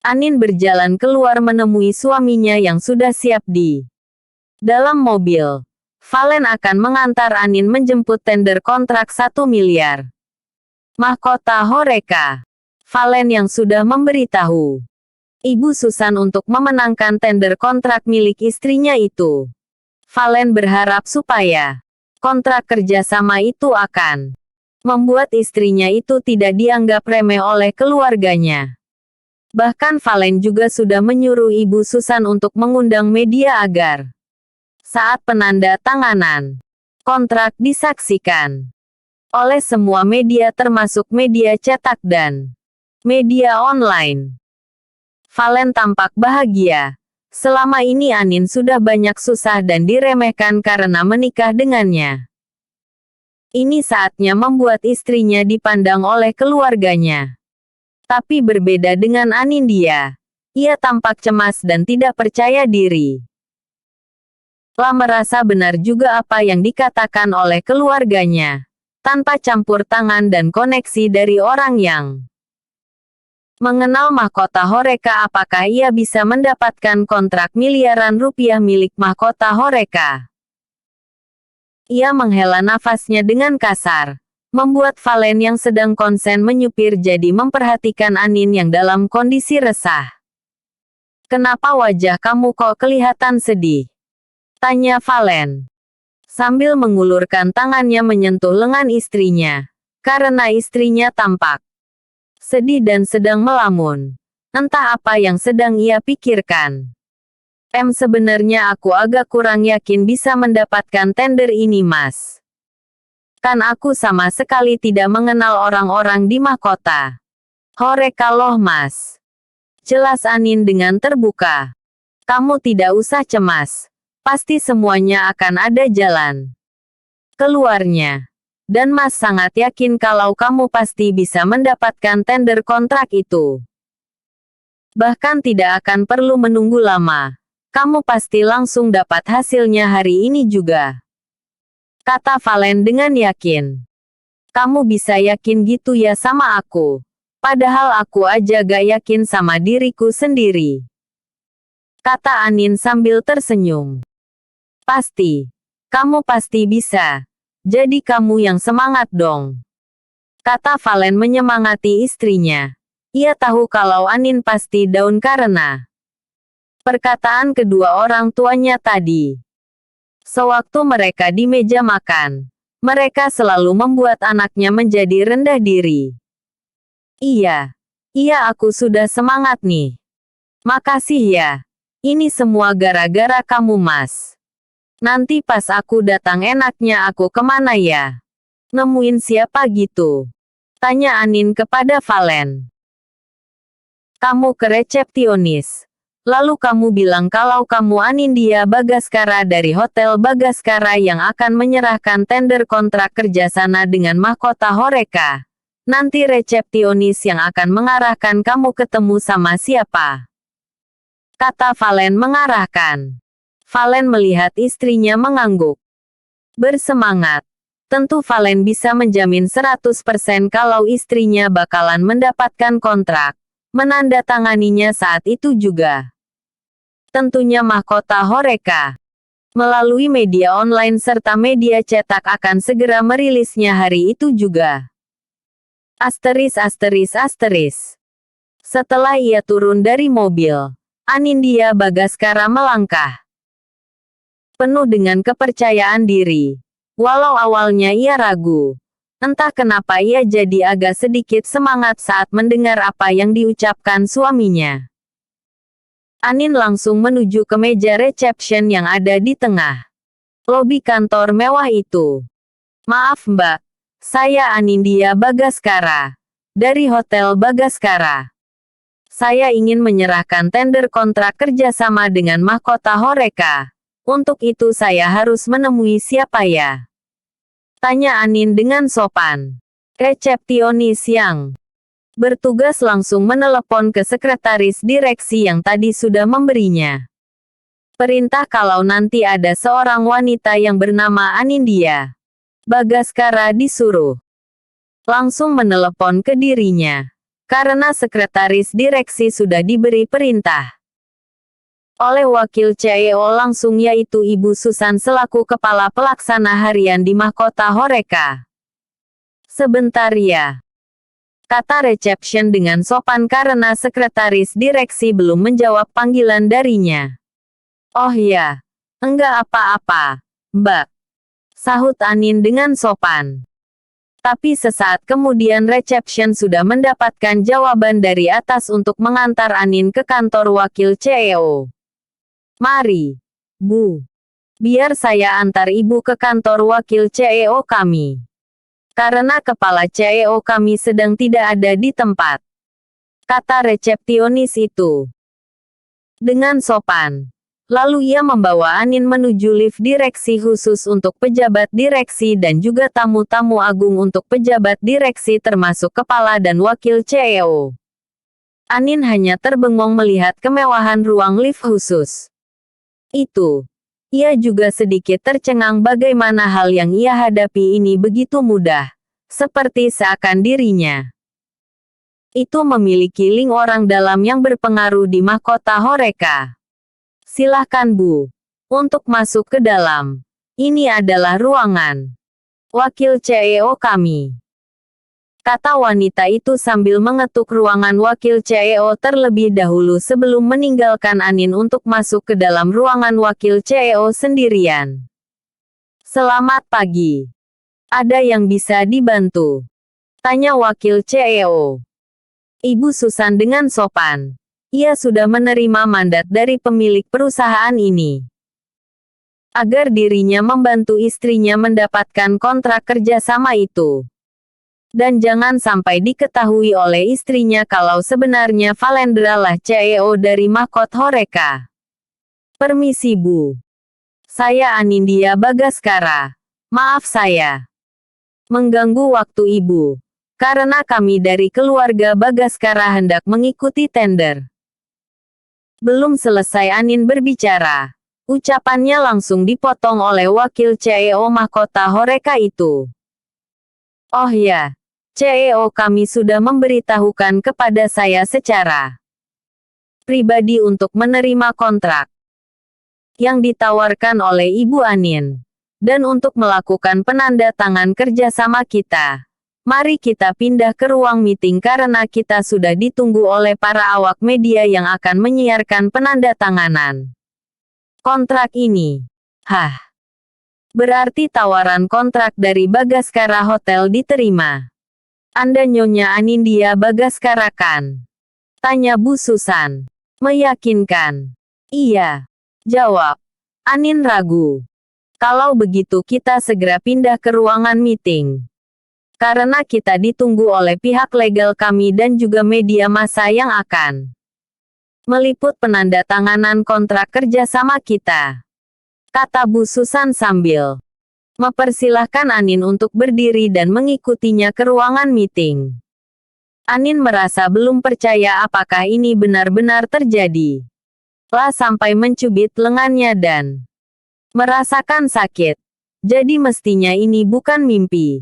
Anin berjalan keluar menemui suaminya yang sudah siap di dalam mobil. Valen akan mengantar Anin menjemput tender kontrak 1 miliar. Mahkota Horeca. Valen yang sudah memberitahu Ibu Susan untuk memenangkan tender kontrak milik istrinya itu. Valen berharap supaya kontrak kerjasama itu akan membuat istrinya itu tidak dianggap remeh oleh keluarganya. Bahkan Valen juga sudah menyuruh Ibu Susan untuk mengundang media agar saat penanda tanganan kontrak disaksikan oleh semua media termasuk media cetak dan media online. Valen tampak bahagia. Selama ini Anin sudah banyak susah dan diremehkan karena menikah dengannya. Ini saatnya membuat istrinya dipandang oleh keluarganya. Tapi berbeda dengan Anindya. Ia tampak cemas dan tidak percaya diri. Lah merasa benar juga apa yang dikatakan oleh keluarganya. Tanpa campur tangan dan koneksi dari orang yang mengenal mahkota Horeca, apakah ia bisa mendapatkan kontrak miliaran rupiah milik mahkota Horeca? Ia menghela nafasnya dengan kasar, membuat Valen yang sedang konsen menyupir jadi memperhatikan Anin yang dalam kondisi resah. "Kenapa wajah kamu kok kelihatan sedih?" tanya Valen, sambil mengulurkan tangannya menyentuh lengan istrinya, karena istrinya tampak sedih dan sedang melamun. Entah apa yang sedang ia pikirkan. Sebenarnya aku agak kurang yakin bisa mendapatkan tender ini, Mas. Kan aku sama sekali tidak mengenal orang-orang di mahkota Horeca loh, Mas. Jelas Anin dengan terbuka. Kamu tidak usah cemas. Pasti semuanya akan ada jalan keluarnya. Dan Mas sangat yakin kalau kamu pasti bisa mendapatkan tender kontrak itu. Bahkan tidak akan perlu menunggu lama. Kamu pasti langsung dapat hasilnya hari ini juga. Kata Valen dengan yakin. Kamu bisa yakin gitu ya sama aku. Padahal aku aja gak yakin sama diriku sendiri. Kata Anin sambil tersenyum. Pasti. Kamu pasti bisa. Jadi kamu yang semangat dong. Kata Valen menyemangati istrinya. Ia tahu kalau Anin pasti down karena perkataan kedua orang tuanya tadi. Sewaktu mereka di meja makan, mereka selalu membuat anaknya menjadi rendah diri. Iya, aku sudah semangat nih. Makasih ya. Ini semua gara-gara kamu, Mas. Nanti pas aku datang enaknya aku kemana ya? Nemuin siapa gitu? Tanya Anin kepada Valen. Kamu ke resepsionis. Lalu kamu bilang kalau kamu Anindya Bagaskara dari Hotel Bagaskara yang akan menyerahkan tender kontrak kerjasama dengan mahkota Horeca. Nanti resepsionis yang akan mengarahkan kamu ketemu sama siapa? Kata Valen mengarahkan. Valen melihat istrinya mengangguk. Bersemangat. Tentu Valen bisa menjamin 100% kalau istrinya bakalan mendapatkan kontrak. Menandatanganinya saat itu juga. Tentunya mahkota Horeca. Melalui media online serta media cetak akan segera merilisnya hari itu juga. *****. Setelah ia turun dari mobil, Anindya Bagaskara melangkah penuh dengan kepercayaan diri. Walau awalnya ia ragu. Entah kenapa ia jadi agak sedikit semangat saat mendengar apa yang diucapkan suaminya. Anin langsung menuju ke meja reception yang ada di tengah lobi kantor mewah itu. Maaf Mbak, saya Anindya Bagaskara. Dari Hotel Bagaskara. Saya ingin menyerahkan tender kontrak kerjasama dengan mahkota Horeca. Untuk itu saya harus menemui siapa ya? Tanya Anin dengan sopan. Resepsionis yang bertugas langsung menelepon ke sekretaris direksi yang tadi sudah memberinya perintah kalau nanti ada seorang wanita yang bernama Anindya Bagaskara disuruh langsung menelepon ke dirinya. karena sekretaris direksi sudah diberi perintah oleh wakil CEO langsung, yaitu Ibu Susan selaku kepala pelaksana harian di Mahkota Horeca. Sebentar ya, kata reception dengan sopan karena sekretaris direksi belum menjawab panggilan darinya. Oh ya, enggak apa-apa, Mbak, sahut Anin dengan sopan. Tapi sesaat kemudian reception sudah mendapatkan jawaban dari atas untuk mengantar Anin ke kantor wakil CEO. Mari, Bu. Biar saya antar Ibu ke kantor wakil CEO kami. Karena kepala CEO kami sedang tidak ada di tempat, kata resepsionis itu dengan sopan. Lalu ia membawa Anin menuju lift direksi khusus untuk pejabat direksi dan juga tamu-tamu agung untuk pejabat direksi termasuk kepala dan wakil CEO. Anin hanya terbengong melihat kemewahan ruang lift khusus itu. Ia juga sedikit tercengang bagaimana hal yang ia hadapi ini begitu mudah, seperti seakan dirinya itu memiliki link orang dalam yang berpengaruh di Mahkota Horeca. Silahkan Bu, untuk masuk ke dalam. Ini adalah ruangan wakil CEO kami, kata wanita itu sambil mengetuk ruangan wakil CEO terlebih dahulu sebelum meninggalkan Anin untuk masuk ke dalam ruangan wakil CEO sendirian. Selamat pagi. Ada yang bisa dibantu? Tanya wakil CEO. Ibu Susan dengan sopan. Ia sudah menerima mandat dari pemilik perusahaan ini agar dirinya membantu istrinya mendapatkan kontrak kerjasama itu. Dan jangan sampai diketahui oleh istrinya kalau sebenarnya Valendra lah CEO dari Mahkota Horeca. Permisi Bu. Saya Anindya Bagaskara. Maaf saya mengganggu waktu Ibu. Karena kami dari keluarga Bagaskara hendak mengikuti tender. Belum selesai Anin berbicara, ucapannya langsung dipotong oleh wakil CEO Mahkota Horeca itu. Oh ya, CEO kami sudah memberitahukan kepada saya secara pribadi untuk menerima kontrak yang ditawarkan oleh Ibu Anin. Dan untuk melakukan penanda tangan kerjasama kita, mari kita pindah ke ruang meeting karena kita sudah ditunggu oleh para awak media yang akan menyiarkan penanda tanganan kontrak ini. Hah? Berarti tawaran kontrak dari Bagaskara Hotel diterima. Anda Nyonya Anindya Bagaskara kan? Tanya Bu Susan. Meyakinkan. Iya. Jawab Anin ragu. Kalau begitu kita segera pindah ke ruangan meeting. Karena kita ditunggu oleh pihak legal kami dan juga media massa yang akan meliput penandatanganan kontrak kerjasama kita. Kata Bu Susan sambil mempersilahkan Anin untuk berdiri dan mengikutinya ke ruangan meeting. Anin merasa belum percaya apakah ini benar-benar terjadi. Lah sampai mencubit lengannya dan merasakan sakit. Jadi mestinya ini bukan mimpi.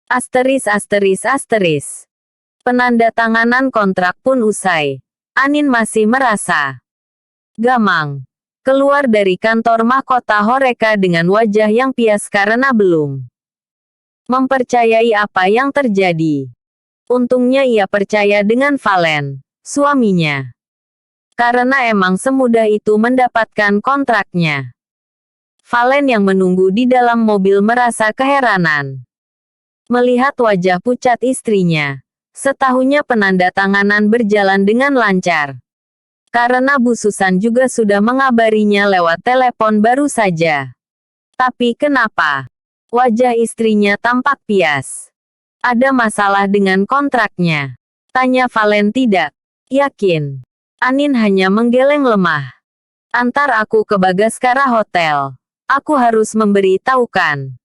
Asteris. Penandatanganan kontrak pun usai. Anin masih merasa gamang keluar dari kantor Mahkota Horeca dengan wajah yang pias karena belum mempercayai apa yang terjadi. Untungnya ia percaya dengan Valen, suaminya. Karena emang semudah itu mendapatkan kontraknya. Valen yang menunggu di dalam mobil merasa keheranan melihat wajah pucat istrinya. Setahunya penandatanganan berjalan dengan lancar. Karena Bu Susan juga sudah mengabarinya lewat telepon baru saja. Tapi kenapa wajah istrinya tampak pias? Ada masalah dengan kontraknya? Tanya Valen tidak yakin. Anin hanya menggeleng lemah. Antar aku ke Bagaskara Hotel. Aku harus memberitahukan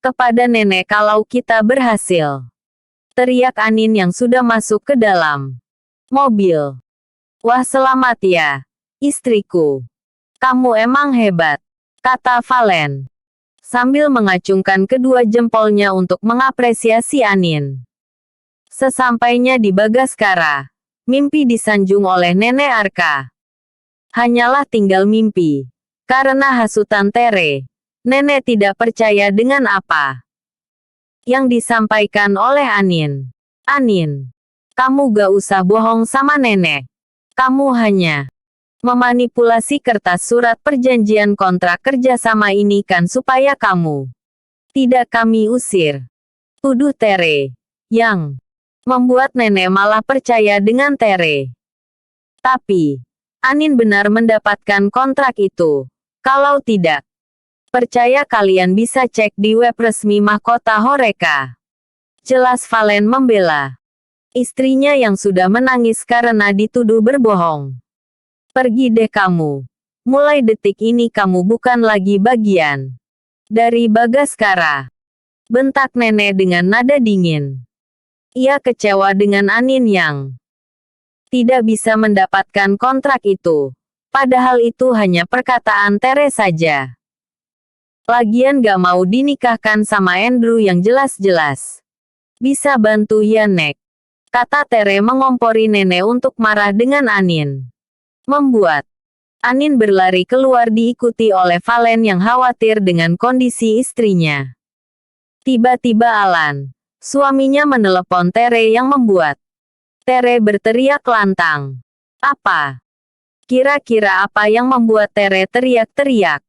kepada nenek kalau kita berhasil. Teriak Anin yang sudah masuk ke dalam mobil. Wah selamat ya, istriku. Kamu emang hebat, kata Valen. Sambil mengacungkan kedua jempolnya untuk mengapresiasi Anin. Sesampainya di Bagaskara, mimpi disanjung oleh Nenek Arka. Hanyalah tinggal mimpi. Karena hasutan Tere, Nenek tidak percaya dengan apa yang disampaikan oleh Anin. Anin, kamu gak usah bohong sama Nenek. Kamu hanya memanipulasi kertas surat perjanjian kontrak kerjasama ini kan supaya kamu tidak kami usir. Tuduh Tere, yang membuat Nenek malah percaya dengan Tere. Tapi, Anin benar mendapatkan kontrak itu. Kalau tidak percaya kalian bisa cek di web resmi Mahkota Horeca. Jelas Valen membela istrinya yang sudah menangis karena dituduh berbohong. Pergi deh kamu. Mulai detik ini kamu bukan lagi bagian dari Bagaskara. Bentak Nenek dengan nada dingin. Ia kecewa dengan Anin yang tidak bisa mendapatkan kontrak itu. Padahal itu hanya perkataan Tere saja. Lagian gak mau dinikahkan sama Andrew yang jelas-jelas bisa bantu ya Nek. Kata Tere mengompori Nenek untuk marah dengan Anin. Membuat Anin berlari keluar diikuti oleh Valen yang khawatir dengan kondisi istrinya. Tiba-tiba Alan, suaminya menelepon Tere yang membuat Tere berteriak lantang. Apa? Kira-kira apa yang membuat Tere teriak-teriak?